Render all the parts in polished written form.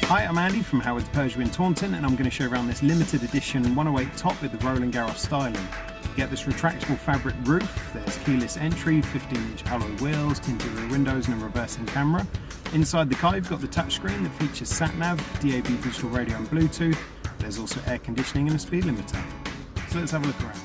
Hi, I'm Andy from Howard's Persia in Taunton, and I'm going to show you around this limited edition 108 top with the Roland Garros styling. You get this retractable fabric roof, there's keyless entry, 15-inch alloy wheels, tinted rear windows and a reversing camera. Inside the car you've got the touchscreen that features sat-nav, DAB digital radio and Bluetooth. There's also air conditioning and a speed limiter. So let's have a look around.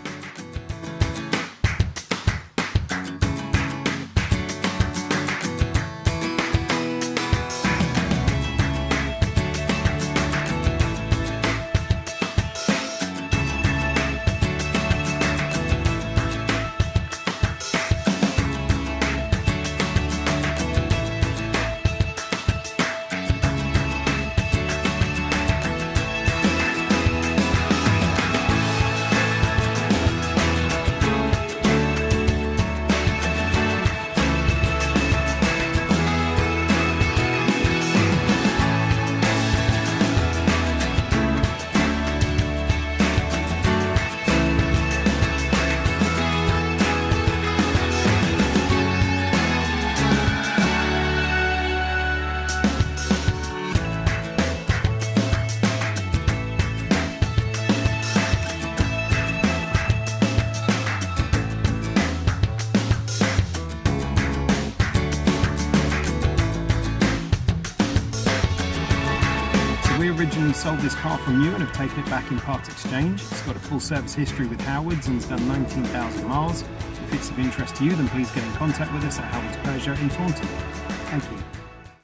We originally sold this car from new and have taken it back in part exchange. It's got a full service history with Howard's and has done 19,000 miles. If it's of interest to you, then please get in contact with us at Howard's Persia in Taunton. Thank you.